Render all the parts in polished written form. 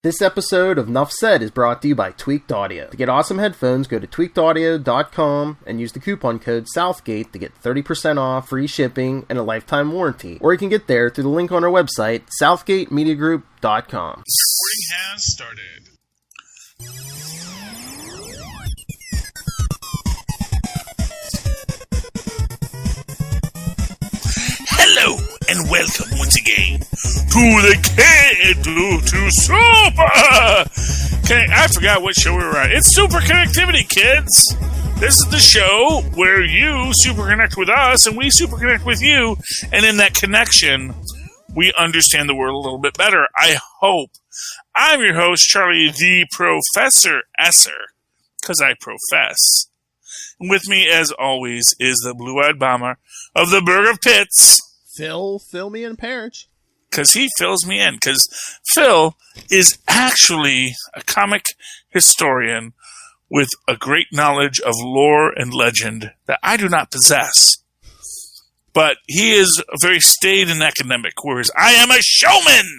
This episode of Nuff Said is brought to you by Tweaked Audio. To get awesome headphones, go to tweakedaudio.com and use the coupon code Southgate to get 30% off, free shipping, and a lifetime warranty. Or you can get there through the link on our website, southgatemediagroup.com. Recording has started. Hello, and welcome once again to the K2 Super. I forgot what show we were on. It's Superconnectivity, kids. This is the show where you super connect with us and we super connect with you. And in that connection, we understand the world a little bit better. I hope. I'm your host, Charlie the Professor Esser, because I profess. And with me, as always, is the blue-eyed bomber of the Burg of Pits. Fill me in, Perich. Because he fills me in. Because Phil is actually a comic historian with a great knowledge of lore and legend that I do not possess. But he is very staid and academic, whereas I am a showman!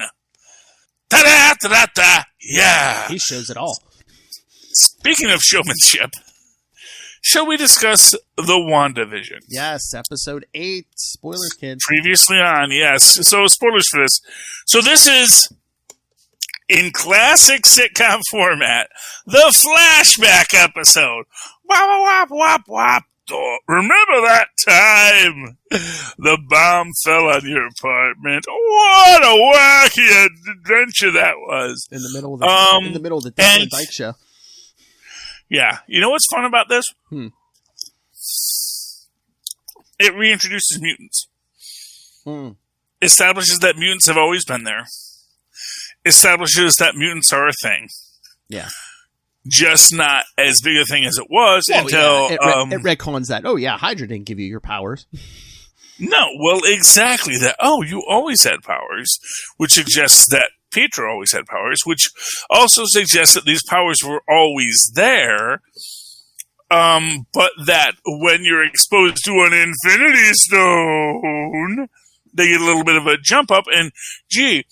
Ta-da, ta-da-da, yeah! He shows it all. Speaking of showmanship, shall we discuss the WandaVision? Yes, episode 8. Spoilers, kids. Previously on, yes. So, spoilers for this. So, this is, in classic sitcom format, the flashback episode. Wop, wop, wop, wop. Remember that time the bomb fell on your apartment? What a wacky adventure that was! In the middle of the Declan Dyke show. Yeah, you know what's fun about this? It reintroduces mutants. Establishes that mutants have always been there. Establishes that mutants are a thing. Yeah. Just not as big a thing as it was until... Yeah. It retcons that. Oh, yeah, Hydra didn't give you your powers. No, well, exactly that. Oh, you always had powers, which suggests that Pietro always had powers, which also suggests that these powers were always there, but that when you're exposed to an Infinity Stone, they get a little bit of a jump up. And, gee,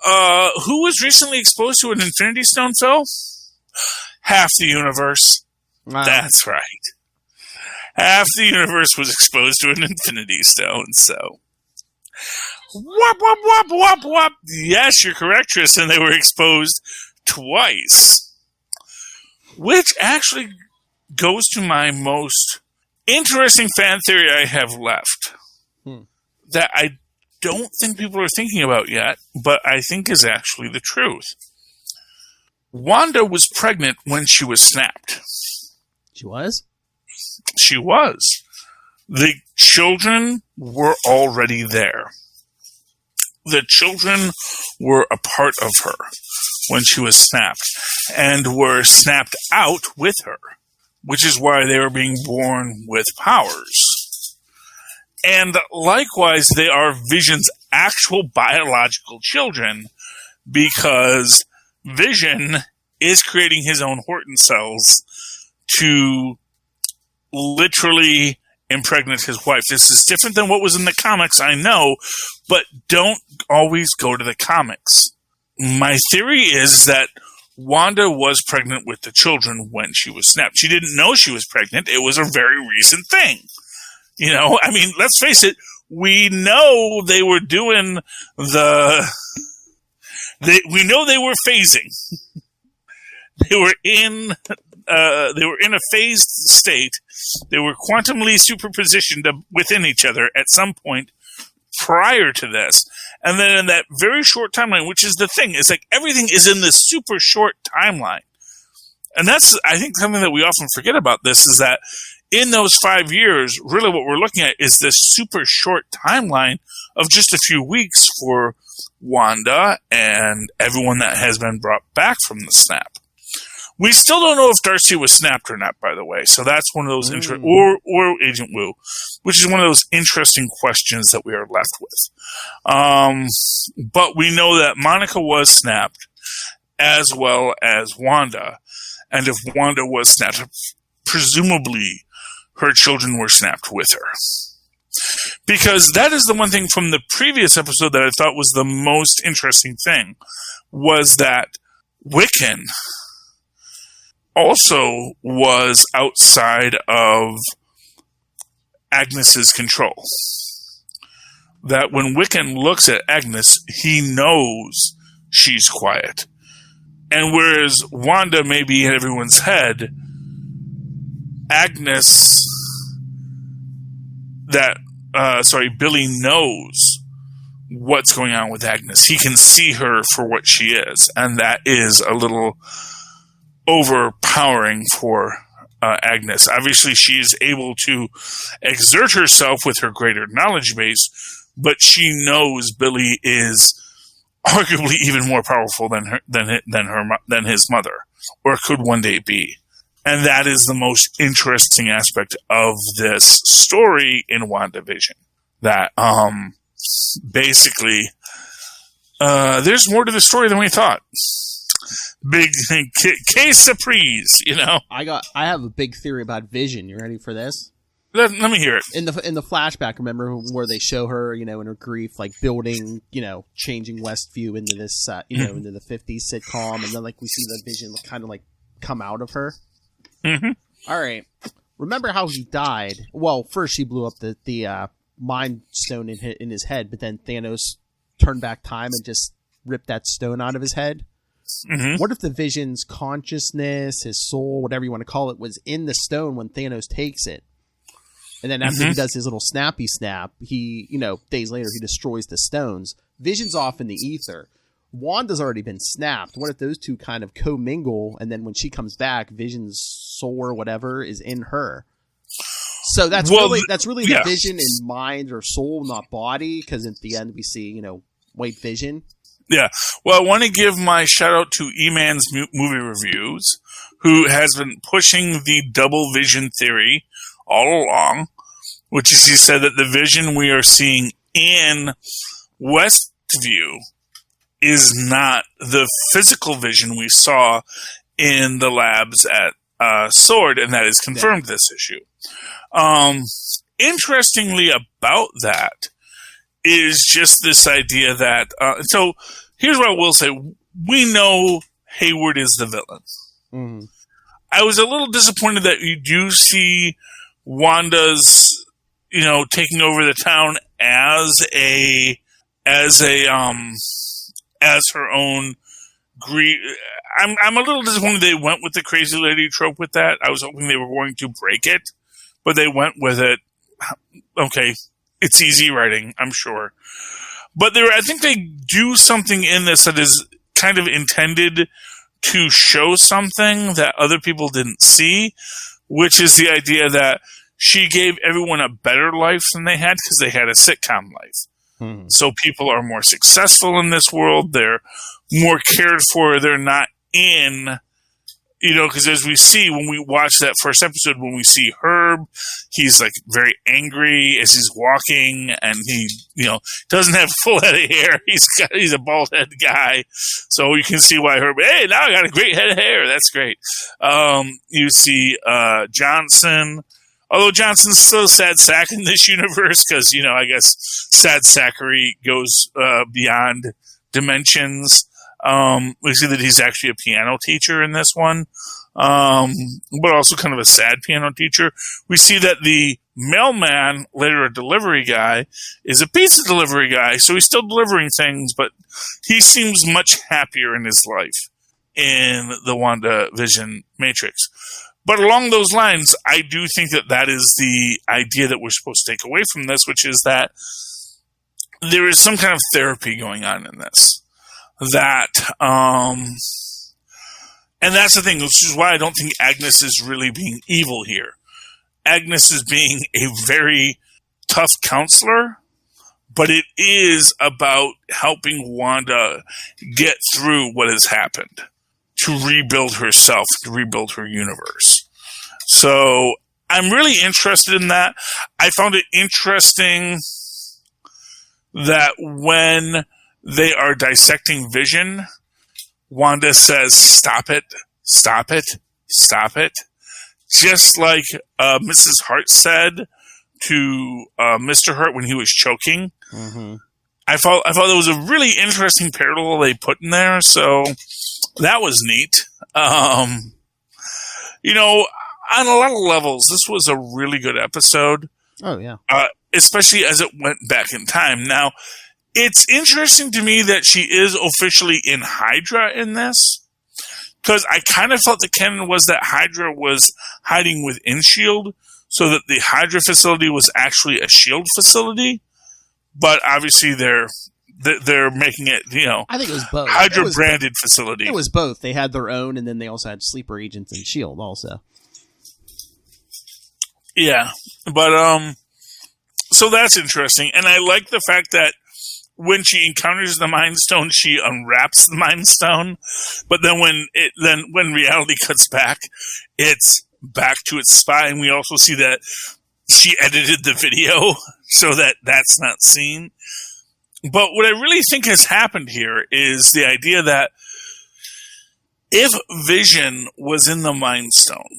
who was recently exposed to an Infinity Stone, Phil? Half the universe. Wow. That's right. Half the universe was exposed to an Infinity Stone, so... Wop, wop, wop, wop, wop. Yes, you're correct, Tristan. They were exposed twice. Which actually goes to my most interesting fan theory I have left. That I don't think people are thinking about yet, but I think is actually the truth. Wanda was pregnant when she was snapped. She was? She was. The children were already there. The children were a part of her when she was snapped and were snapped out with her, which is why they were being born with powers. And likewise, they are Vision's actual biological children because Vision is creating his own Horton cells to literally impregnate his wife. This is different than what was in the comics, I know, but don't always go to the comics. My theory is that Wanda was pregnant with the children when she was snapped. She didn't know she was pregnant. It was a very recent thing. You know, I mean, let's face it, we know they were doing we know they were phasing. They were in a phased state. They were quantumly superpositioned within each other at some point prior to this. And then in that very short timeline, which is the thing, is like everything is in this super short timeline. And that's, I think, something that we often forget about this is that in those 5 years, really what we're looking at is this super short timeline of just a few weeks for Wanda and everyone that has been brought back from the snap. We still don't know if Darcy was snapped or not, by the way. So that's one of those or Agent Wu, which is one of those interesting questions that we are left with. But we know that Monica was snapped, as well as Wanda. And if Wanda was snapped, presumably her children were snapped with her. Because that is the one thing from the previous episode that I thought was the most interesting thing, was that Wiccan also was outside of Agnes's control. That when Wiccan looks at Agnes, he knows she's quiet. And whereas Wanda may be in everyone's head, Billy knows what's going on with Agnes. He can see her for what she is, and that is a little overpowering for Agnes. Obviously, she is able to exert herself with her greater knowledge base, but she knows Billy is arguably even more powerful than his mother, or could one day be. And that is the most interesting aspect of this story in WandaVision. That basically there's more to the story than we thought. Big case surprise, you know. I have a big theory about Vision. You ready for this? Let me hear it. In the flashback, remember where they show her, in her grief, like building, changing Westview into this, into the 50s sitcom, and then like we see the Vision kind of like come out of her. Mm-hmm. All right. Remember how he died? Well, first she blew up the Mind Stone in his head, but then Thanos turned back time and just ripped that stone out of his head. Mm-hmm. What if the Vision's consciousness, his soul, whatever you want to call it, was in the stone when Thanos takes it? And then after he does his little snappy snap, he, days later, he destroys the stones. Vision's off in the ether. Wanda's already been snapped. What if those two kind of commingle, and then when she comes back, Vision's soul or whatever is in her? So that's really the Vision in mind or soul, not body, because at the end we see, white Vision. Yeah. Well, I want to give my shout out to E-Man's Movie Reviews, who has been pushing the double vision theory all along, which is he said that the vision we are seeing in Westview is not the physical vision we saw in the labs at Sword, and that is confirmed this issue. Interestingly about that is just this idea that so here's what I will say. We know Hayward is the villain. Mm-hmm. I was a little disappointed that you do see Wanda's, taking over the town as her own grief. I'm a little disappointed they went with the crazy lady trope with that. I was hoping they were going to break it, but they went with it. Okay, it's easy writing, I'm sure. But I think they do something in this that is kind of intended to show something that other people didn't see, which is the idea that she gave everyone a better life than they had because they had a sitcom life. Mm-hmm. So people are more successful in this world. They're more cared for. They're not in, because as we see when we watch that first episode, when we see Herb, he's like very angry as he's walking, and he, doesn't have full head of hair. He's a bald head guy. So you can see why Herb, hey, now I got a great head of hair. That's great. You see Johnson. Although Johnson's still a sad sack in this universe because, I guess sad sackery goes beyond dimensions. We see that he's actually a piano teacher in this one, but also kind of a sad piano teacher. We see that the mailman, later a delivery guy, is a pizza delivery guy, so he's still delivering things, but he seems much happier in his life in the WandaVision Matrix. But along those lines, I do think that is the idea that we're supposed to take away from this, which is that there is some kind of therapy going on in this. That, and that's the thing, which is why I don't think Agnes is really being evil here. Agnes is being a very tough counselor, but it is about helping Wanda get through what has happened, to rebuild herself, to rebuild her universe. So I'm really interested in that. I found it interesting that when they are dissecting Vision, Wanda says, "Stop it, stop it, stop it." Just like Mrs. Hart said to Mr. Hart when he was choking. Mm-hmm. I thought that was a really interesting parallel they put in there, so that was neat. You know, on a lot of levels, this was a really good episode. Oh, yeah. Especially as it went back in time. Now, it's interesting to me that she is officially in Hydra in this, because I kind of felt the canon was that Hydra was hiding within S.H.I.E.L.D., so that the Hydra facility was actually a S.H.I.E.L.D. facility, but obviously they're making it, you know, I think it was both. Hydra-branded facility. It was both. They had their own, and then they also had sleeper agents in S.H.I.E.L.D. also. Yeah, but so that's interesting, and I like the fact that when she encounters the Mind Stone, she unwraps the Mind Stone, but then when reality cuts back, it's back to its spot, and we also see that she edited the video so that that's not seen. But what I really think has happened here is the idea that if Vision was in the Mind Stone,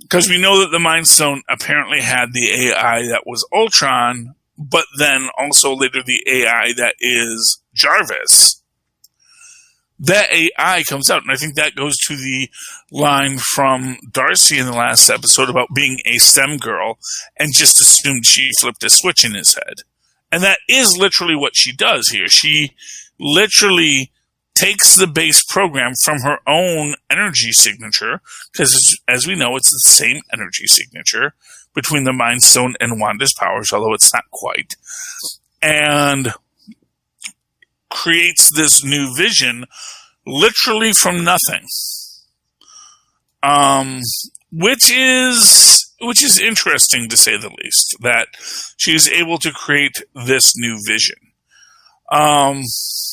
because we know that the Mind Stone apparently had the AI that was Ultron, but then also later the AI that is Jarvis. That AI comes out, and I think that goes to the line from Darcy in the last episode about being a STEM girl and just assumed she flipped a switch in his head. And that is literally what she does here. She literally takes the base program from her own energy signature, because as we know, it's the same energy signature between the Mind Stone and Wanda's powers, although it's not quite, and creates this new Vision literally from nothing. Which is interesting, to say the least, that she's able to create this new Vision.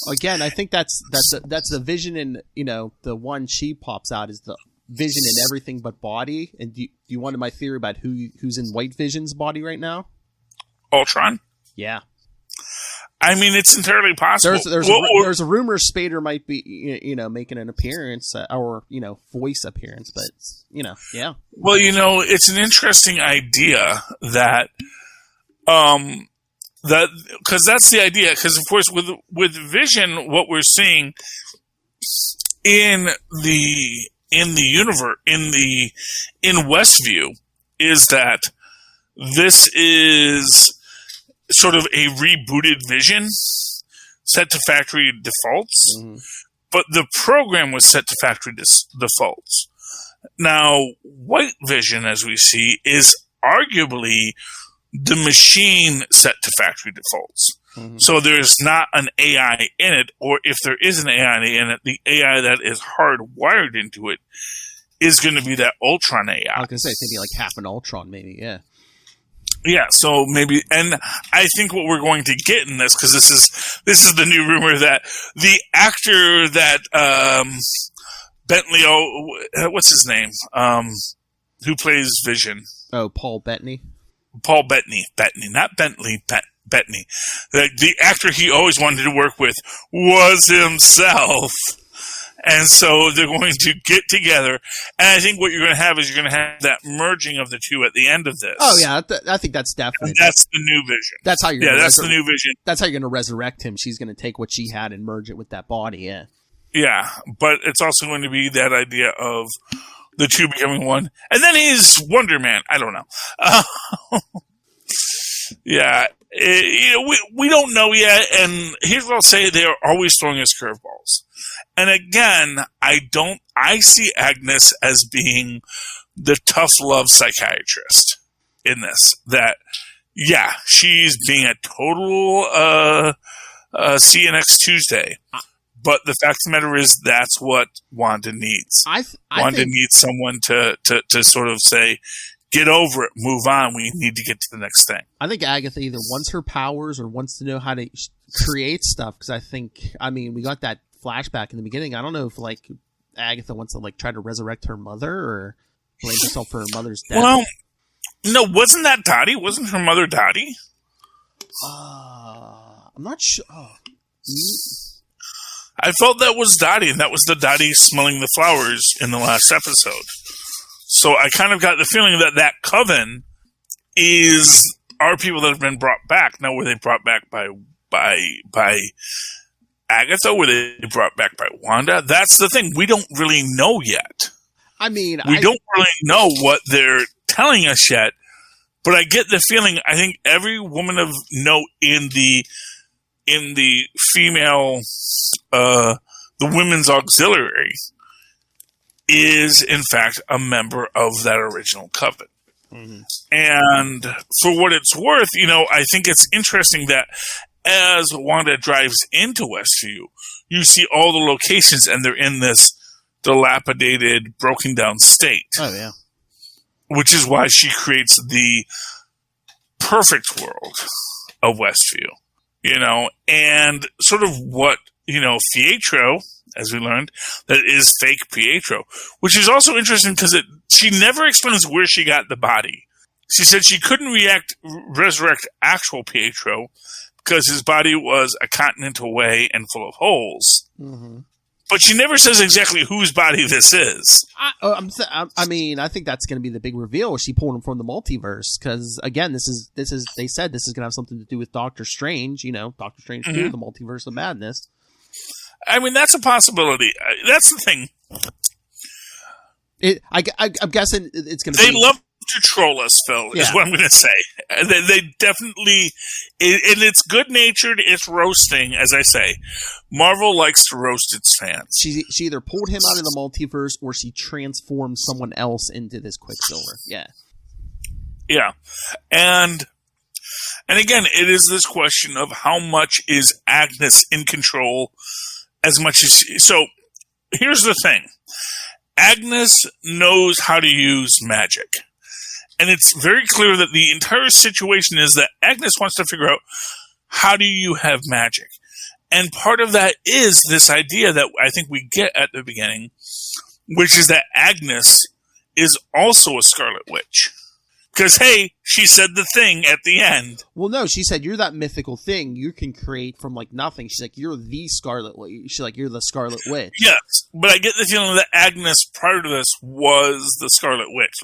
Again, I think that's the Vision, and you know, the one she pops out is the Vision in everything but body. And do you want my theory about who's in White Vision's body right now? Ultron? Yeah. I mean, it's entirely possible. There's a rumor Spader might be, you know, making an appearance or, you know, voice appearance, but, you know, yeah. Well, you know, it's an interesting idea that, because that's the idea. Because of course, with Vision, what we're seeing in the universe, in Westview, is that this is sort of a rebooted Vision set to factory defaults, but the program was set to factory defaults. Now, White Vision, as we see, is arguably the machine set to factory defaults. So there's not an AI in it, or if there is an AI in it, the AI that is hardwired into it is going to be that Ultron AI. I was going to say, it's maybe like half an Ultron, maybe, yeah. Yeah, so maybe, and I think what we're going to get in this, because this is the new rumor that the actor that Bentley, what's his name, who plays Vision? Oh, Paul Bettany. Paul Bettany, not Bentley, Bettany. The actor he always wanted to work with was himself. And so they're going to get together. And I think what you're going to have is you're going to have that merging of the two at the end of this. Oh, yeah. I think that's definitely. And that's the new Vision. That's how you're that's the new Vision. That's how you're going to resurrect him. She's going to take what she had and merge it with that body, yeah. Yeah, but it's also going to be that idea of the two becoming one. And then he's Wonder Man. I don't know. Yeah. We don't know yet. And here's what I'll say. They are always throwing us curveballs. And again, I see Agnes as being the tough love psychiatrist in this. That, yeah, she's being a total see you next Tuesday. But the fact of the matter is, that's what Wanda needs. Wanda needs someone to sort of say, get over it, move on. We need to get to the next thing. I think Agatha either wants her powers or wants to know how to create stuff. Because we got that flashback in the beginning. I don't know if like Agatha wants to like try to resurrect her mother or blame herself for her mother's death. Well, no, wasn't that Dottie? Wasn't her mother Dottie? I'm not sure. I felt that was Dottie, and that was the Dottie smelling the flowers in the last episode. So I kind of got the feeling that coven are people that have been brought back. Now, were they brought back by by Agatha? Were they brought back by Wanda? That's the thing. We don't really know yet. I mean, we don't really know what they're telling us yet. But I get the feeling. I think every woman of note in the female, the women's auxiliary, is in fact a member of that original coven. Mm-hmm. And for what it's worth, I think it's interesting that as Wanda drives into Westview, you see all the locations, and they're in this dilapidated, broken down state. Oh yeah. Which is why she creates the perfect world of Westview, and sort of what, Pietro, as we learned, that is fake Pietro, which is also interesting because she never explains where she got the body. She said she couldn't resurrect actual Pietro because his body was a continent away and full of holes. Mm-hmm. But she never says exactly whose body this is. I mean, I think that's going to be the big reveal. She pulled him from the multiverse because, again, this is. They said this is going to have something to do with Doctor Strange. Doctor Strange 2, the Multiverse of Madness. I mean, that's a possibility. That's the thing. I'm guessing it's going to. They love to troll us, Phil. Is what I'm going to say. They definitely, and it's good natured. It's roasting, as I say. Marvel likes to roast its fans. She either pulled him out of the multiverse or she transformed someone else into this Quicksilver. Yeah, and again, it is this question of how much is Agnes in control, as much as so. Here's the thing: Agnes knows how to use magic. And it's very clear that the entire situation is that Agnes wants to figure out, how do you have magic? And part of that is this idea that I think we get at the beginning, which is that Agnes is also a Scarlet Witch. Because, hey, she said the thing at the end. Well, no, she said, you're that mythical thing you can create from, nothing. She's like, you're the Scarlet Witch. She's like, you're the Scarlet Witch. Yes, but I get the feeling that Agnes, prior to this, was the Scarlet Witch.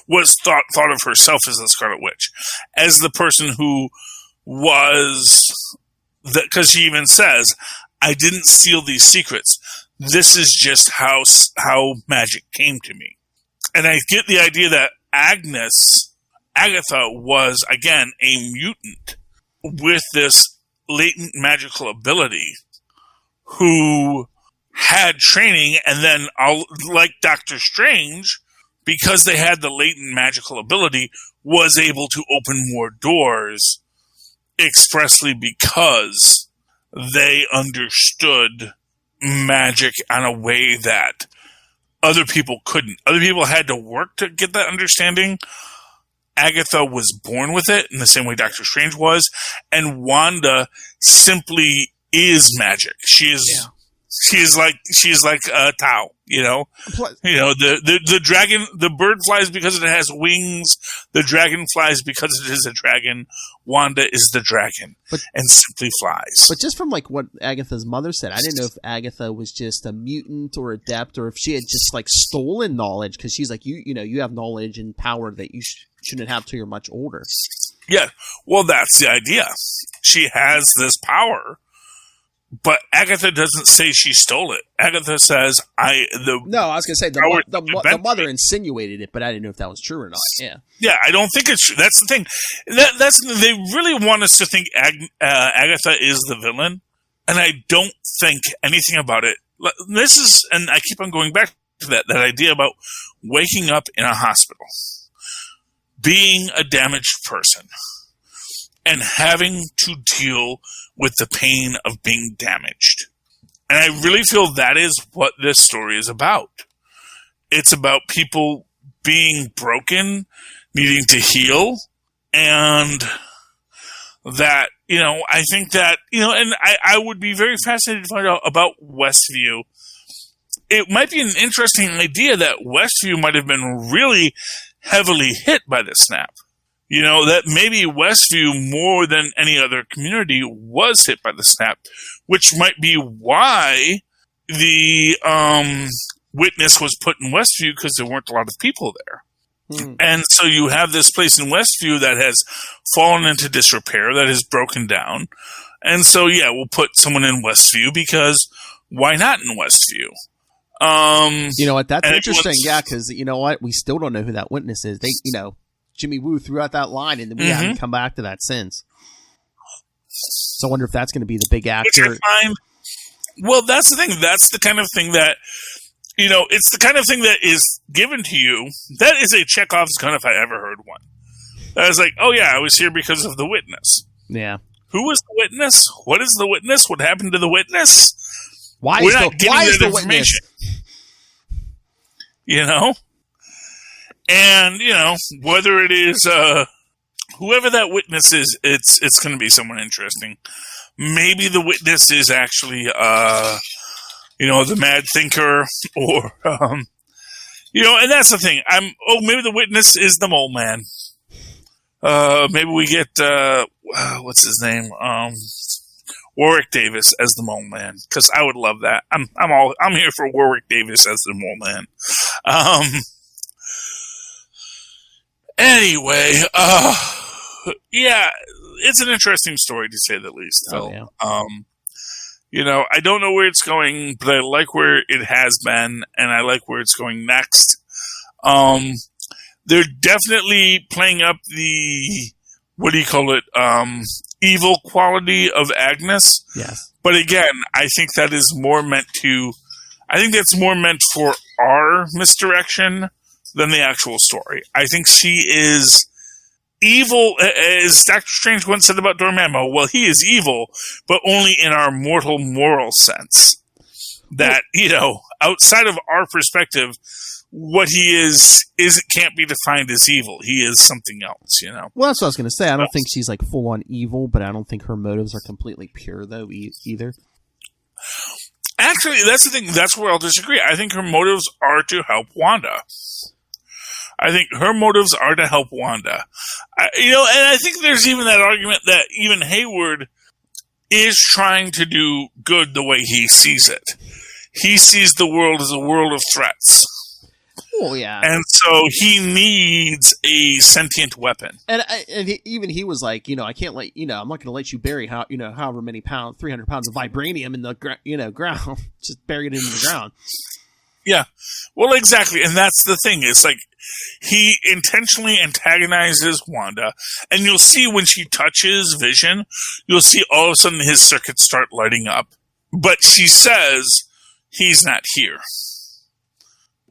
Was thought of herself as the Scarlet Witch. As the person who was... Because she even says, I didn't steal these secrets. This is just how magic came to me. And I get the idea that Agatha was, again, a mutant with this latent magical ability who had training, and then, like Doctor Strange, because they had the latent magical ability, was able to open more doors expressly because they understood magic in a way that other people couldn't. Other people had to work to get that understanding. Agatha was born with it in the same way Doctor Strange was, and Wanda simply is magic. She is like Tao, the dragon, the bird flies because it has wings. The dragon flies because it is a dragon. Wanda is the dragon and simply flies. But just from what Agatha's mother said, I didn't know if Agatha was just a mutant or adept, or if she had just stolen knowledge, because she's like, you have knowledge and power that you shouldn't have till you're much older. Yeah, well, that's the idea. She has this power. But Agatha doesn't say she stole it. Agatha says, I was going to say, the mother insinuated it, but I didn't know if that was true or not. Yeah. Yeah, I don't think it's true. That's the thing. They really want us to think Agatha is the villain, and I don't think anything about it. This is, and I keep on going back to that idea about waking up in a hospital, being a damaged person, and having to deal with the pain of being damaged. And I really feel that is what this story is about. It's about people being broken, needing to heal, and that, I think that, and I would be very fascinated to find out about Westview. It might be an interesting idea that Westview might have been really heavily hit by the snap. That maybe Westview, more than any other community, was hit by the snap, which might be why the witness was put in Westview, because there weren't a lot of people there. And so you have this place in Westview that has fallen into disrepair, that is broken down, And so, yeah, we'll put someone in Westview because why not in Westview? You know what? That's interesting. Yeah, because you know what? We still don't know who that witness is. Jimmy Woo threw out that line, and then we haven't come back to that since. So I wonder if that's going to be the big actor. Well, that's the thing. That's the kind of thing that, it's the kind of thing that is given to you. That is a Chekhov's gun if I ever heard one. I was like, oh yeah, I was here because of the witness. Yeah. Who was the witness? What is the witness? What happened to the witness? Why is the witness? And, whether it is whoever that witness is, it's going to be someone interesting. Maybe the witness is actually, the mad thinker or, and that's the thing. Maybe the witness is the mole man. Maybe we get, what's his name? Warwick Davis as the mole man. Cause I would love that. I'm here for Warwick Davis as the mole man. Anyway, yeah, it's an interesting story to say the least, Phil. Oh, yeah. I don't know where it's going, but I like where it has been, and I like where it's going next. They're definitely playing up the, evil quality of Agnes. Yes. But again, I think that is more meant for our misdirection than the actual story. I think she is evil, as Doctor Strange once said about Dormammu. Well, he is evil, but only in our mortal moral sense. That, outside of our perspective, what he is can't be defined as evil. He is something else, Well, that's what I was going to say. I don't think she's like full on evil, but I don't think her motives are completely pure though either. Actually, that's the thing. That's where I'll disagree. I think her motives are to help Wanda. I think her motives are to help Wanda. And I think there's even that argument that even Hayward is trying to do good the way he sees it. He sees the world as a world of threats. Oh, yeah. And so he needs a sentient weapon. And he was like, I can't let, I'm not going to let you bury however many 300 pounds of vibranium in the ground. Just bury it in the ground. Yeah. Well, exactly. And that's the thing. It's like he intentionally antagonizes Wanda. And you'll see when she touches Vision, you'll see all of a sudden his circuits start lighting up. But she says he's not here.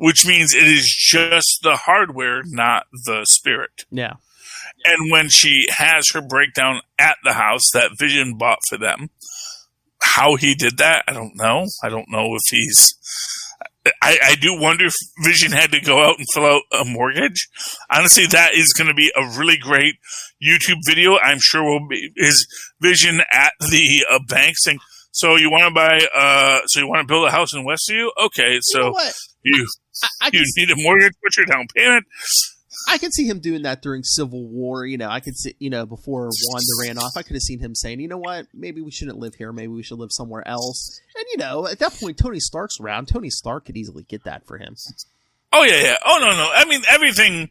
Which means it is just the hardware, not the spirit. Yeah. And when she has her breakdown at the house that Vision bought for them, how he did that, I don't know. I don't know if he's... I do wonder if Vision had to go out and fill out a mortgage. Honestly, that is going to be a really great YouTube video. I'm sure will be his Vision at the bank saying, so you want to build a house in Westview? Okay, so you need a mortgage, what's your down payment? I could see him doing that during Civil War. I could see, before Wanda ran off, I could have seen him saying, you know what, maybe we shouldn't live here. Maybe we should live somewhere else. And, at that point, Tony Stark's around. Tony Stark could easily get that for him. Oh, yeah. Oh, no. I mean, everything.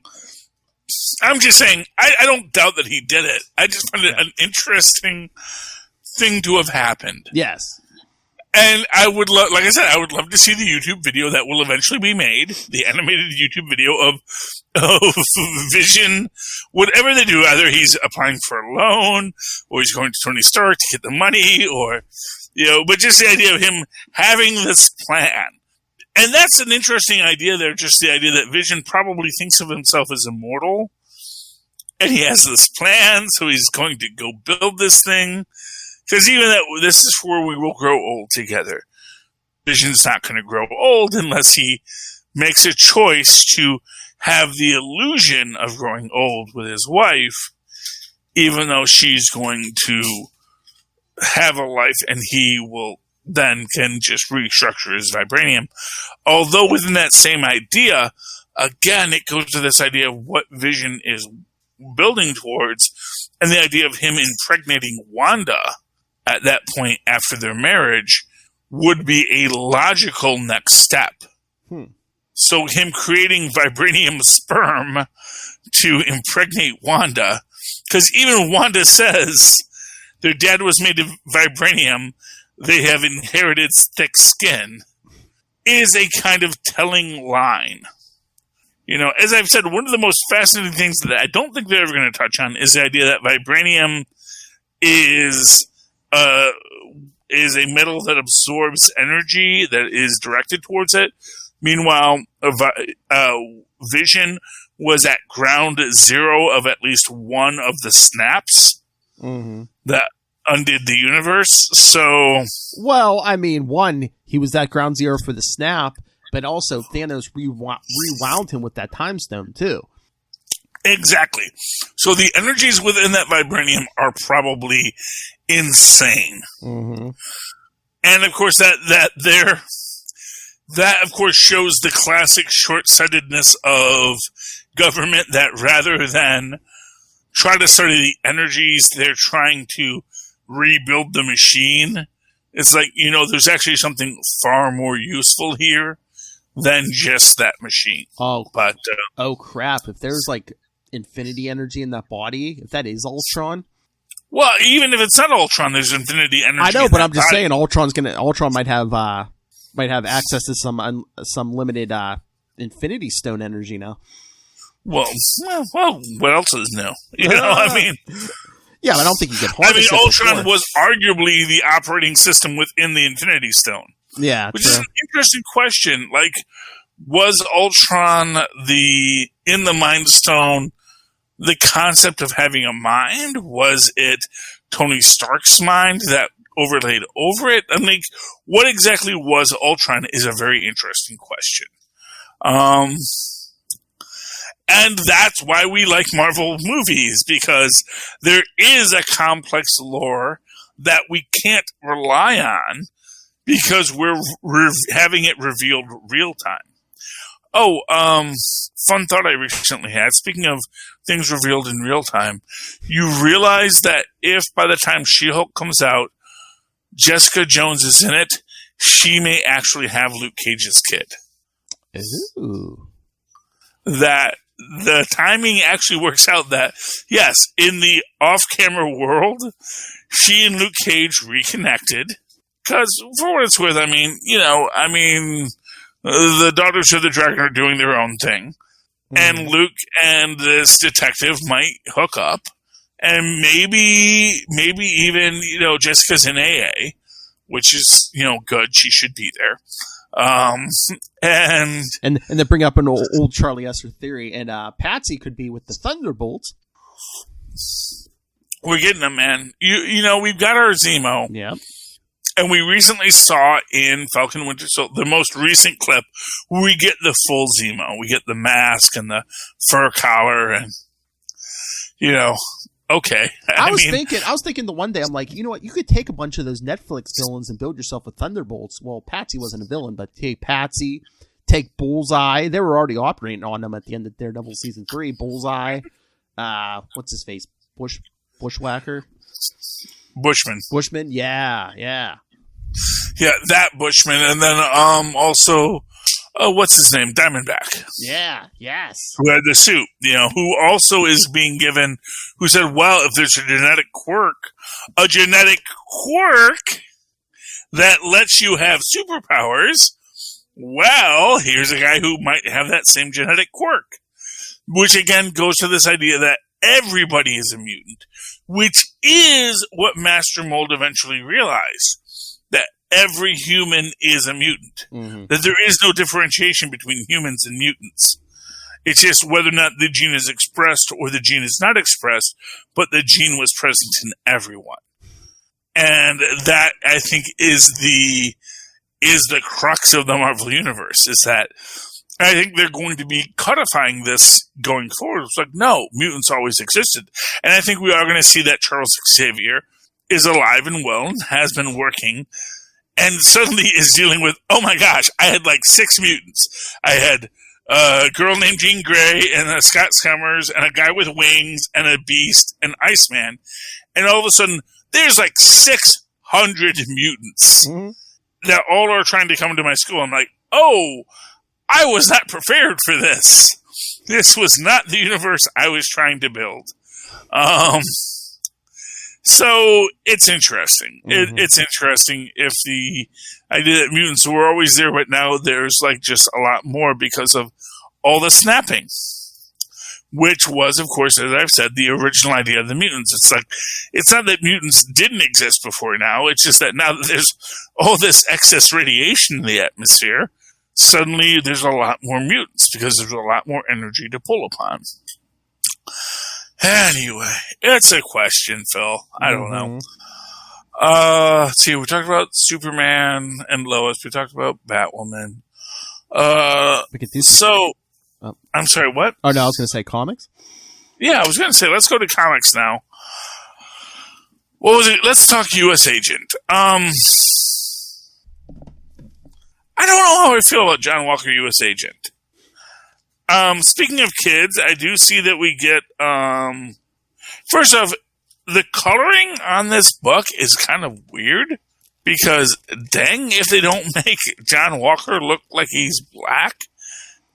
I'm just saying, I don't doubt that he did it. I just found it an interesting thing to have happened. Yes. And I would love, like I said, I would love to see the YouTube video that will eventually be made, the animated YouTube video of Vision, whatever they do, either he's applying for a loan, or he's going to Tony Stark to get the money, or, but just the idea of him having this plan. And that's an interesting idea there, just the idea that Vision probably thinks of himself as immortal, and he has this plan, so he's going to go build this thing. Because even this is where we will grow old together. Vision's not going to grow old unless he makes a choice to have the illusion of growing old with his wife, even though she's going to have a life and he will then can just restructure his vibranium. Although within that same idea, again, it goes to this idea of what Vision is building towards, and the idea of him impregnating Wanda at that point after their marriage would be a logical next step. So him creating vibranium sperm to impregnate Wanda, because even Wanda says their dad was made of vibranium, they have inherited thick skin, is a kind of telling line. As I've said, one of the most fascinating things that I don't think they're ever going to touch on is the idea that vibranium is a metal that absorbs energy that is directed towards it. Meanwhile, Vision was at ground zero of at least one of the snaps that undid the universe. So, well, I mean, one, he was at ground zero for the snap, but also Thanos rewound him with that time stone too. Exactly. So the energies within that vibranium are probably insane. Mm-hmm. And of course that of course shows the classic short-sightedness of government, that rather than try to study the energies, they're trying to rebuild the machine. It's like, there's actually something far more useful here than just that machine. Oh, but oh crap! If there's like infinity energy in that body, if that is Ultron, well, even if it's not Ultron, there's infinity energy. I know, but I'm just saying, Ultron might have access to some limited Infinity Stone energy now. Well, what else is new? I mean. Yeah, but I don't think you can I mean, harness it. Ultron was arguably the operating system within the Infinity Stone. Yeah, which is an interesting question. Like, was Ultron in the Mind Stone the concept of having a mind? Was it Tony Stark's mind that overlaid over it? I mean, what exactly was Ultron is a very interesting question. And that's why we like Marvel movies, because there is a complex lore that we can't rely on because we're having it revealed real time. Oh, fun thought I recently had. Speaking of things revealed in real time, you realize that if by the time She-Hulk comes out, Jessica Jones is in it, she may actually have Luke Cage's kid. Ooh. That the timing actually works out that, yes, in the off-camera world, she and Luke Cage reconnected. Because, for what it's worth, the Daughters of the Dragon are doing their own thing. And Luke and this detective might hook up. And maybe even, Jessica's in AA, which is, good. She should be there. And they bring up an old Charlie Esser theory, and Patsy could be with the Thunderbolts. We're getting them, man. We've got our Zemo. Yeah. And we recently saw in Falcon Winter Soldier, the most recent clip, we get the full Zemo. We get the mask and the fur collar and, okay. I was thinking the one day, I'm like, you know what? You could take a bunch of those Netflix villains and build yourself a Thunderbolts. Well, Patsy wasn't a villain, but take Patsy, take Bullseye. They were already operating on them at the end of Daredevil season 3. Bullseye, what's his face? Bushwhacker? Bushman, yeah. Yeah, that Bushman, and then also, what's his name? Diamondback. Yeah, yes. Who had the suit, who also is being given, who said, well, if there's a genetic quirk that lets you have superpowers, well, here's a guy who might have that same genetic quirk. Which again goes to this idea that everybody is a mutant, which is what Master Mold eventually realized. That every human is a mutant. Mm-hmm. That there is no differentiation between humans and mutants. It's just whether or not the gene is expressed or the gene is not expressed, but the gene was present in everyone. And that, I think, is the crux of the Marvel Universe, is that I think they're going to be codifying this going forward. It's like, no, mutants always existed. And I think we are going to see that Charles Xavier is alive and well and has been working and suddenly is dealing with, oh my gosh, I had like 6 mutants. I had a girl named Jean Grey and a Scott Summers and a guy with wings and a beast and Iceman. And all of a sudden, there's like 600 mutants that all are trying to come to my school. I'm like, oh, I was not prepared for this. This was not the universe I was trying to build. So it's interesting. It's interesting if the idea that mutants were always there, but now there's like just a lot more because of all the snapping, which was, of course, as I've said, the original idea of the mutants. It's like, it's not that mutants didn't exist before now. It's just that now that there's all this excess radiation in the atmosphere, suddenly there's a lot more mutants because there's a lot more energy to pull upon. Anyway, it's a question, Phil. I don't know. Let's see, we talked about Superman and Lois. We talked about Batwoman. We could do some. I'm sorry, what? Oh, no, I was going to say comics. Yeah, I was going to say, let's go to comics now. What was it? Let's talk U.S. Agent. I don't know how I feel about John Walker, U.S. Agent. Speaking of kids, I do see that we get, first off, the coloring on this book is kind of weird because dang if they don't make John Walker look like he's black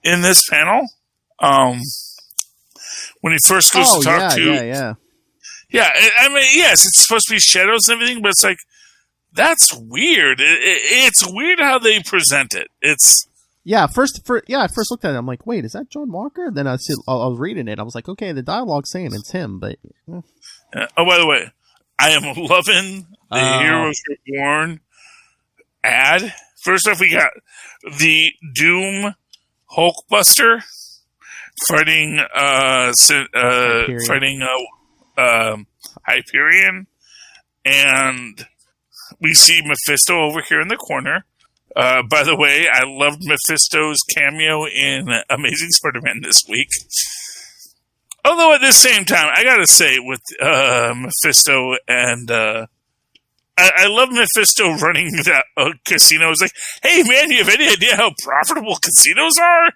in this panel. When he first goes to talk to... Yeah, I mean, yes, it's supposed to be shadows and everything, but it's like, that's weird. It's weird how they present it. It's... I first looked at it. I'm like, wait, is that John Walker? Then I was reading it. I was like, okay, the dialogue's saying it's him, but... Oh, by the way, I am loving the Heroes Reborn ad. First off, we got the Doom Hulkbuster fighting Hyperion, and we see Mephisto over here in the corner. By the way, I loved Mephisto's cameo in Amazing Spider-Man this week. Although at the same time, I gotta say, with Mephisto and... I love Mephisto running that casino. It's like, hey man, you have any idea how profitable casinos are?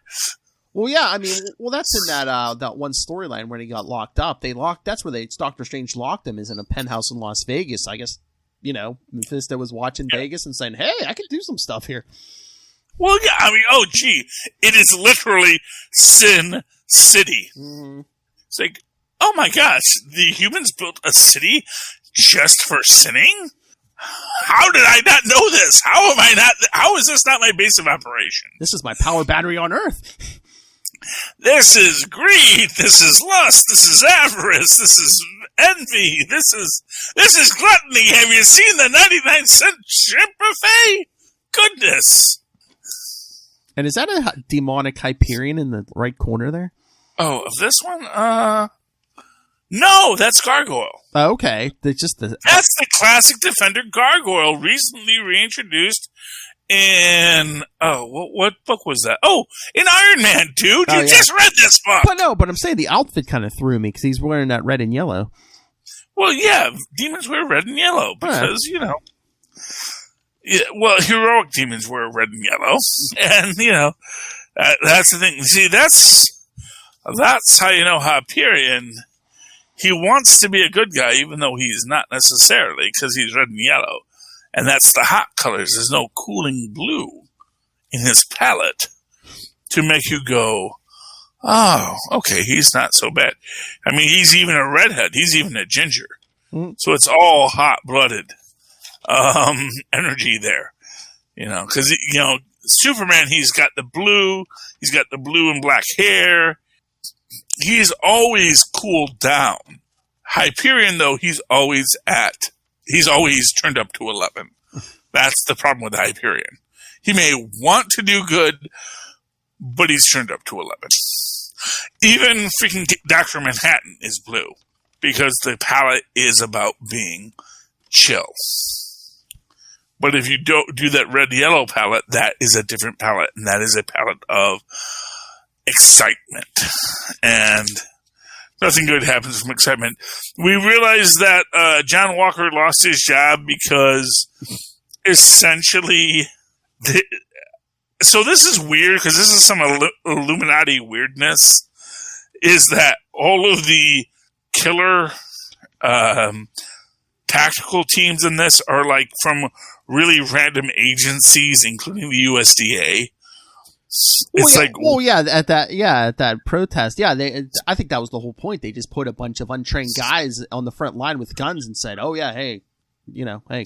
Well, yeah, I mean, that's in that one storyline where he got locked up. That's where Doctor Strange locked him, is in a penthouse in Las Vegas. I guess, Mephisto was watching Vegas and saying, hey, I can do some stuff here. Well, yeah, I mean, it is literally Sin City. Mm-hmm. It's like, oh my gosh, the humans built a city just for sinning? How did I not know this? How is this not my base of operation? This is my power battery on Earth. This is greed. This is lust. This is avarice. This is envy. This is gluttony. Have you seen the 99-cent shrimp buffet? Goodness. And is that a demonic Hyperion in the right corner there? Oh, of this one? No, that's Gargoyle. Oh, okay. That's the classic Defender Gargoyle, recently reintroduced in... Oh, what book was that? Oh, in Iron Man, dude! You just read this book! But I'm saying the outfit kind of threw me, because he's wearing that red and yellow. Well, yeah, demons wear red and yellow, because, Yeah, well, heroic demons wear red and yellow, and, that's the thing. See, that's how you know Hyperion... He wants to be a good guy, even though he's not necessarily, because he's red and yellow. And that's the hot colors. There's no cooling blue in his palette to make you go, oh, okay, he's not so bad. I mean, he's even a redhead. He's even a ginger. Mm. So it's all hot-blooded energy there. Because, Superman, he's got the blue and black hair. He's always cooled down. Hyperion, though, he's always turned up to 11. That's the problem with Hyperion. He may want to do good, but he's turned up to 11. Even freaking Dr. Manhattan is blue, because the palette is about being chill. But if you don't do that red-yellow palette, that is a different palette, and that is a palette of excitement, and nothing good happens from excitement. We realize that John Walker lost his job because essentially so this is weird, because this is some Illuminati weirdness, is that all of the killer tactical teams in this are like from really random agencies, including the USDA. At that protest, I think that was the whole point. They just put a bunch of untrained guys on the front line with guns and said, "Oh yeah, hey, hey."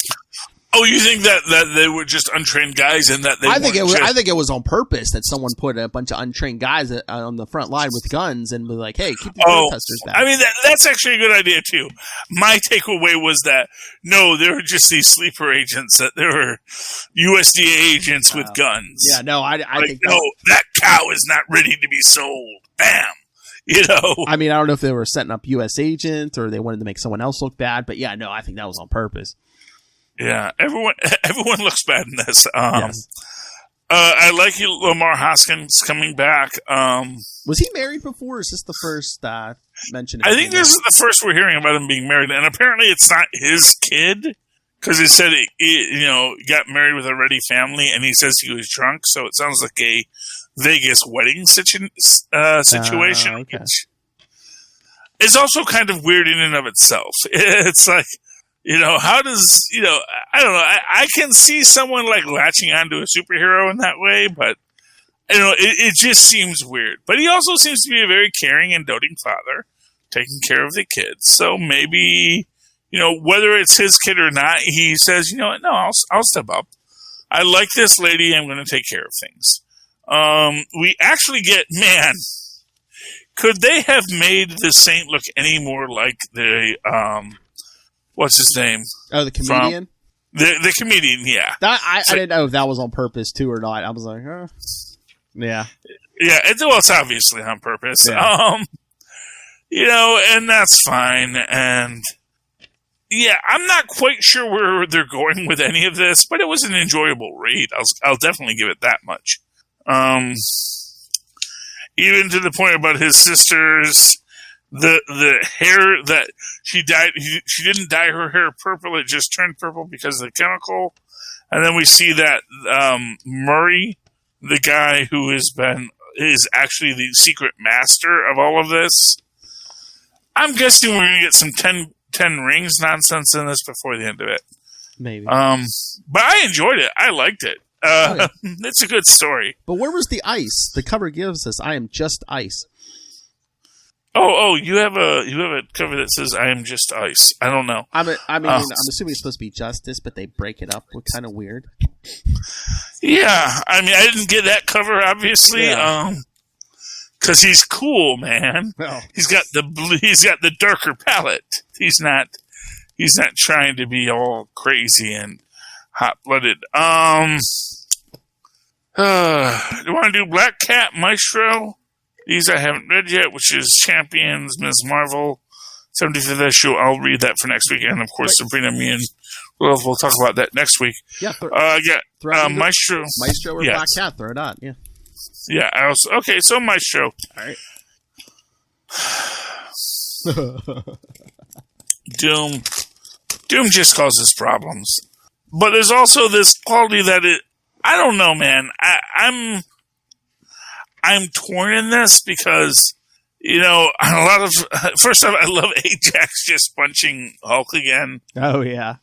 Oh, you think that they were just untrained guys and that they? I think it was on purpose that someone put a bunch of untrained guys on the front line with guns and be like, "Hey, keep the protesters back." I mean, that's actually a good idea too. My takeaway was that no, there were just these sleeper agents. That there were USDA agents with guns. Yeah, no, I think that cow is not ready to be sold. Bam. I mean, I don't know if they were setting up U.S. agents or they wanted to make someone else look bad, but yeah, no, I think that was on purpose. Yeah, everyone looks bad in this. Yes. I like Lamar Hoskins coming back. Was he married before? Or is this the first mention? I think this is the first we're hearing about him being married, and apparently it's not his kid because he said he got married with a ready family, and he says he was drunk. So it sounds like a Vegas wedding situation, okay. which is also kind of weird in and of itself. It's like. How does, I don't know. I can see someone like latching onto a superhero in that way, but, it just seems weird. But he also seems to be a very caring and doting father, taking care of the kids. So maybe, whether it's his kid or not, he says, no, I'll step up. I like this lady. I'm going to take care of things. We actually get, could they have made the Saint look any more like the, what's his name? Oh, the comedian? The comedian, yeah. I didn't know if that was on purpose, too, or not. I was like, yeah. Yeah, it's obviously on purpose. Yeah. And that's fine. And, yeah, I'm not quite sure where they're going with any of this, but it was an enjoyable read. I'll definitely give it that much. Even to the point about his sisters... The hair that she dyed, she didn't dye her hair purple, it just turned purple because of the chemical. And then we see that Murray, the guy who is actually the secret master of all of this. I'm guessing we're going to get some 10 rings nonsense in this before the end of it. Maybe. But I enjoyed it. I liked it. It's a good story. But where was the ice? The cover gives us, I am just ice. Oh! You have a cover that says "I am just ice." I don't know. I'm assuming it's supposed to be justice, but they break it up. It's kind of weird. Yeah, I mean, I didn't get that cover obviously, because he's cool, man. Oh. He's got the darker palette. He's not trying to be all crazy and hot blooded. Do you want to do Black Cat, Maestro? These I haven't read yet, which is Champions, Ms. Marvel, 75th issue. I'll read that for next week. And, of course, Sabrina, me, and we'll talk about that next week. Yeah. Maestro. Maestro or Black Cat, throw it on. Yeah. Yeah. Okay, so Maestro. All right. Doom just causes problems. But there's also this quality that I don't know, man. I'm torn in this because, first off, I love Ajax just punching Hulk again. Oh, yeah.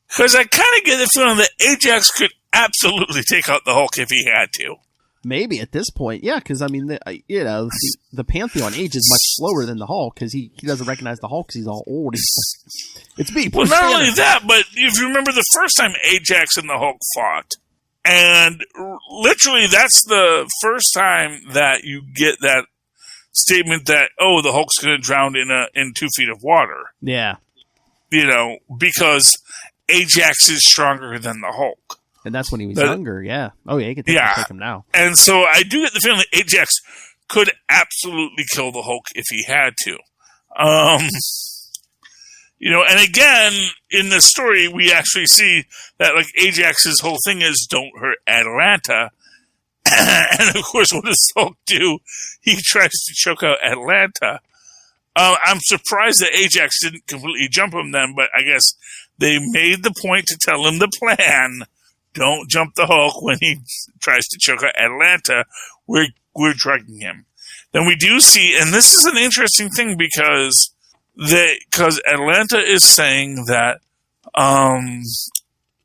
Because I kind of get the feeling that Ajax could absolutely take out the Hulk if he had to. Maybe at this point, yeah, because, I mean, the Pantheon age is much slower than the Hulk because he doesn't recognize the Hulk because he's all old. It's me. Well, not only that, but if you remember the first time Ajax and the Hulk fought, and literally, that's the first time that you get that statement that, the Hulk's going to drown in 2 feet of water. Yeah. Because Ajax is stronger than the Hulk. And that's when he was younger, yeah. Oh, yeah, he could take him now. And so I do get the feeling that Ajax could absolutely kill the Hulk if he had to. And again, in the story, we actually see that, like, Ajax's whole thing is don't hurt Atlanta. And, of course, what does Hulk do? He tries to choke out Atlanta. I'm surprised that Ajax didn't completely jump him then, but I guess they made the point to tell him the plan. Don't jump the Hulk when he tries to choke out Atlanta. We're drugging him. Then we do see, and this is an interesting thing because Atlanta is saying that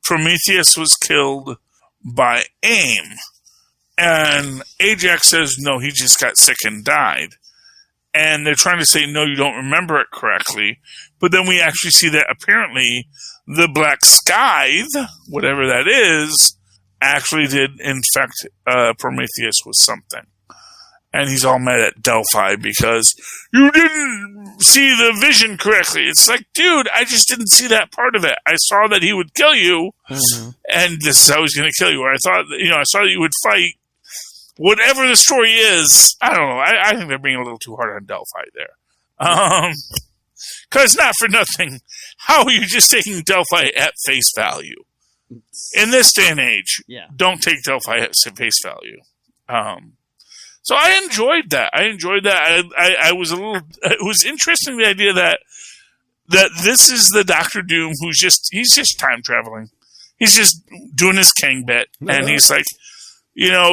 Prometheus was killed by AIM. And Ajax says, no, he just got sick and died. And they're trying to say, no, you don't remember it correctly. But then we actually see that apparently the Black Scythe, whatever that is, actually did infect Prometheus with something. And he's all mad at Delphi because you didn't see the vision correctly. It's like, dude, I just didn't see that part of it. I saw that he would kill you, and this is how he's going to kill you. Or I thought, I saw that you would fight. Whatever the story is, I don't know. I think they're being a little too hard on Delphi there. Because not for nothing, how are you just taking Delphi at face value? In this day and age, don't take Delphi at face value. So I enjoyed that. I was a little. It was interesting, the idea that this is the Doctor Doom he's just time traveling. He's just doing his king bit, and he's like, I'm.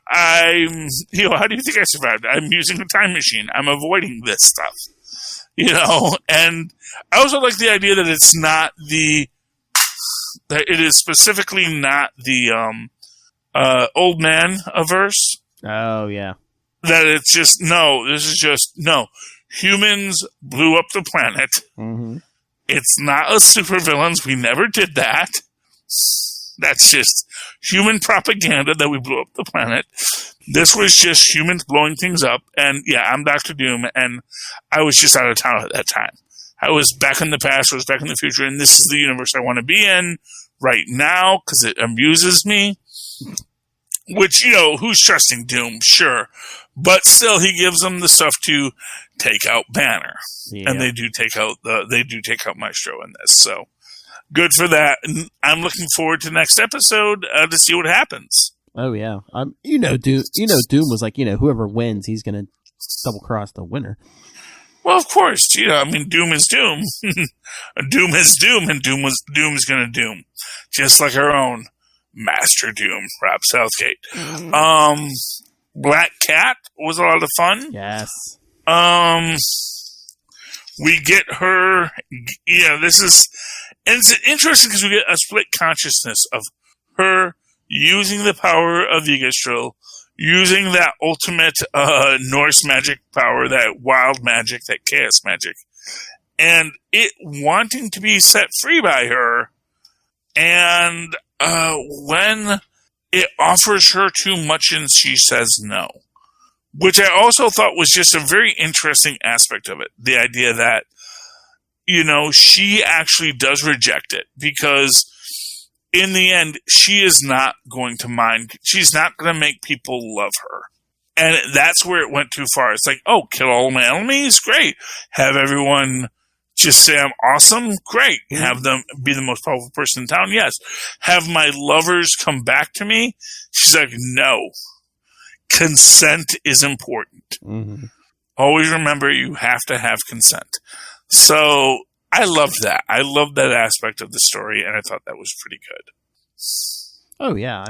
How do you think I survived? I'm using a time machine. I'm avoiding this stuff. And I also like the idea that it's not that it is specifically not the old man averse. Oh, yeah. That it's just, humans blew up the planet. Mm-hmm. It's not us supervillains. We never did that. That's just human propaganda that we blew up the planet. This was just humans blowing things up. And, I'm Dr. Doom, and I was just out of town at that time. I was back in the past, I was back in the future, and this is the universe I want to be in right now because it amuses me. Which, who's trusting Doom? Sure. But still, he gives them the stuff to take out Banner. Yeah. And they do take out Maestro in this. So, good for that. And I'm looking forward to next episode to see what happens. Oh, yeah. Doom was like, whoever wins, he's going to double-cross the winner. Well, of course. Doom is Doom. Doom is Doom, and Doom's going to Doom. Just like our own Master Doom, Rob Southgate. Black Cat was a lot of fun. Yes. We get her. It's interesting because we get a split consciousness of her using the power of Yggdrasil, using that ultimate Norse magic power, that wild magic, that chaos magic, and it wanting to be set free by her, and when it offers her too much and she says no. Which I also thought was just a very interesting aspect of it. The idea that, she actually does reject it because in the end, she is not going to mind. She's not going to make people love her. And that's where it went too far. It's like, oh, kill all my enemies? Great. Have everyone just say I'm awesome? Great. Have them be the most powerful person in town? Yes. Have my lovers come back to me? She's like, no. Consent is important. Mm-hmm. Always remember you have to have consent. So I loved that. I loved that aspect of the story, and I thought that was pretty good. Oh, yeah.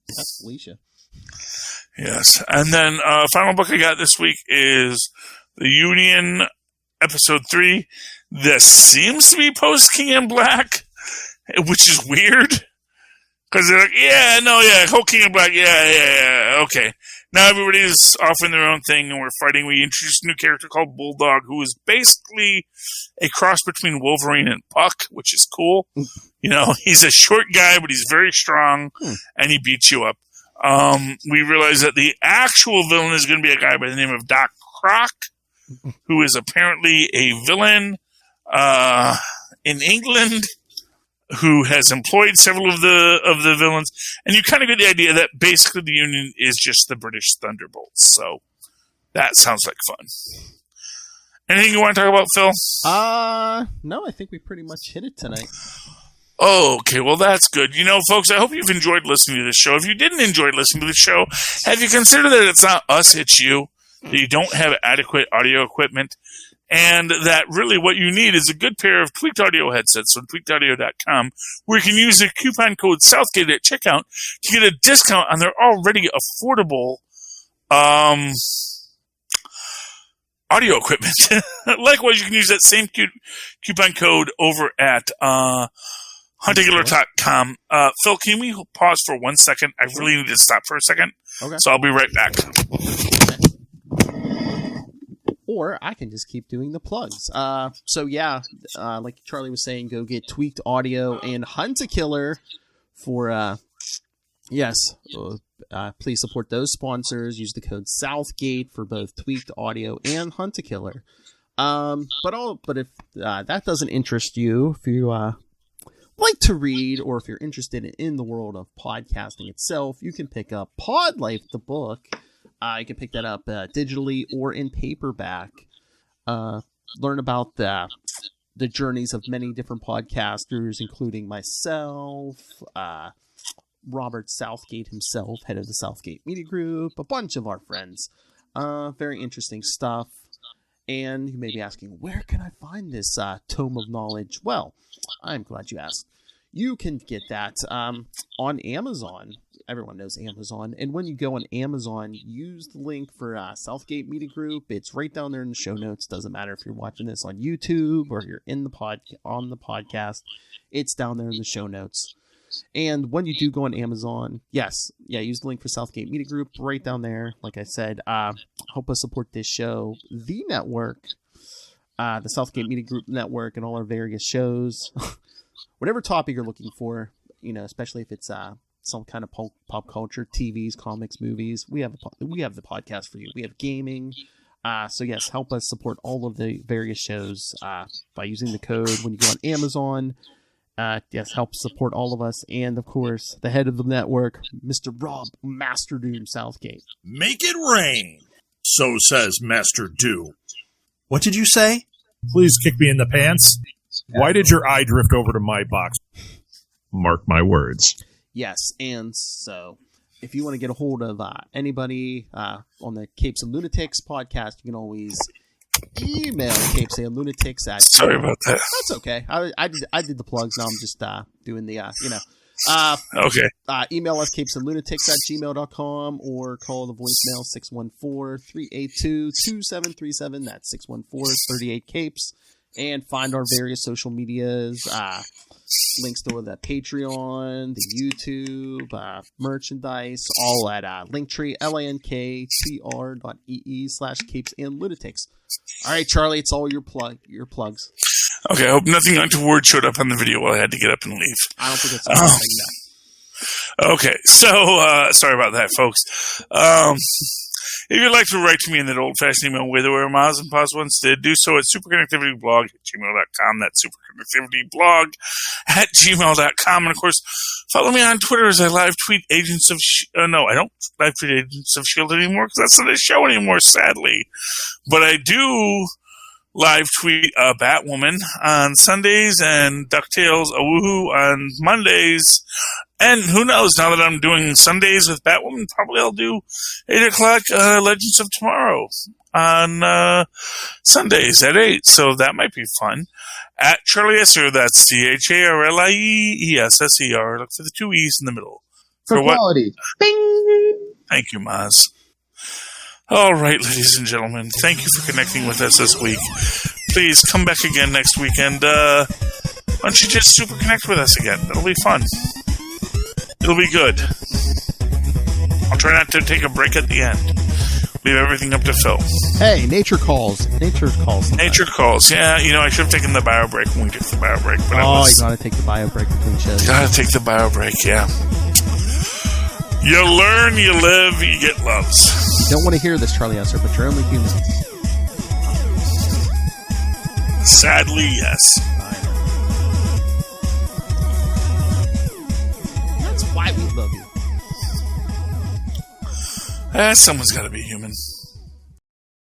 That's Felicia. Yes. And then final book I got this week is The Union, Episode 3. This seems to be post-King in Black, which is weird. Because they're like, whole King in Black, okay. Now everybody's off in their own thing, and we're fighting. We introduced a new character called Bulldog, who is basically a cross between Wolverine and Puck, which is cool. He's a short guy, but he's very strong, and he beats you up. We realize that the actual villain is going to be a guy by the name of Doc Croc, who is apparently a villain in England, who has employed several of the villains, and you kind of get the idea that basically the Union is just the British Thunderbolts. So that sounds like fun. Anything you want to talk about, Phil? No, I think we pretty much hit it tonight. Okay, well, that's good. Folks, I hope you've enjoyed listening to this show. If you didn't enjoy listening to the show, have you considered that it's not us, it's you, that you don't have adequate audio equipment, and that really what you need is a good pair of Tweaked Audio headsets on tweakedaudio.com, where you can use the coupon code Southgate at checkout to get a discount on their already affordable audio equipment. Likewise, you can use that same coupon code over at Huntakiller.com. Phil, can we pause for 1 second? I really need to stop for a second. Okay. So I'll be right back. Or I can just keep doing the plugs. Like Charlie was saying, go get Tweaked Audio and Huntakiller for, please support those sponsors. Use the code Southgate for both Tweaked Audio and Huntakiller. But if that doesn't interest you, if you like to read, or if you're interested in the world of podcasting itself, you can pick up Pod Life, the book. You can pick that up digitally or in paperback. Learn about the journeys of many different podcasters, including myself, Robert Southgate himself, head of the Southgate Media Group, a bunch of our friends. Very interesting stuff. And you may be asking, where can I find this tome of knowledge? Well, I'm glad you asked. You can get that on Amazon. Everyone knows Amazon. And when you go on Amazon, use the link for Southgate Media Group. It's right down there in the show notes. Doesn't matter if you're watching this on YouTube or you're in on the podcast. It's down there in the show notes. And when you do go on Amazon, use the link for Southgate Media Group right down there. Like I said, help us support this show, the network, the Southgate Media Group network, and all our various shows. Whatever topic you're looking for, especially if it's some kind of pop culture, TVs, comics, movies, we have the podcast for you. We have gaming. So yes, help us support all of the various shows by using the code when you go on Amazon. Help support all of us. And, of course, the head of the network, Mr. Rob Master Doom Southgate. Make it rain, so says Master Doom. What did you say? Please kick me in the pants. Why did your eye drift over to my box? Mark my words. Yes, and so if you want to get a hold of anybody on the Capes and Lunatics podcast, you can always email Capes and Lunatics at... Sorry about that. That's okay. I did the plugs. Now I'm just doing the, okay. Email us capesandlunatics@gmail.com or call the voicemail 614-382-2737. That's 614-38-CAPES. And find our various social medias, links to the Patreon, the YouTube, merchandise, all at Linktree, linktr.ee/capesandlunatics. All right, Charlie, it's all your plugs. Okay, I hope nothing untoward showed up on the video while I had to get up and leave. I don't think it's something like that. Okay, so sorry about that, folks. If you'd like to write to me in that old-fashioned email way the way Maz and Paz once did, do so at superconnectivityblog@gmail.com. That's superconnectivityblog@gmail.com. And, of course, follow me on Twitter as I live tweet Agents of I don't live tweet Agents of S.H.I.E.L.D. anymore because that's not a show anymore, sadly. But I do live tweet Batwoman on Sundays and DuckTales Awoohoo on Mondays. And who knows, now that I'm doing Sundays with Batwoman, probably I'll do 8 o'clock Legends of Tomorrow on Sundays at 8. So that might be fun. At Charlie Esser, that's CharlieEsser. Look for the 2 E's in the middle. For quality. Bing! Thank you, Maz. All right, ladies and gentlemen, thank you for connecting with us this week. Please come back again next week, and why don't you just super connect with us again? That'll be fun. It'll be good. I'll try not to take a break at the end. Leave everything up to Phil. Hey, nature calls. Nature calls. Nature calls. Yeah, I should have taken the bio break when we took the bio break. But you gotta take the bio break between shows. Gotta take the bio break, yeah. You learn, you live, you get loves. You don't want to hear this, Charlie Esser, but you're only human. Sadly, yes. That's why we love you. Someone's got to be human.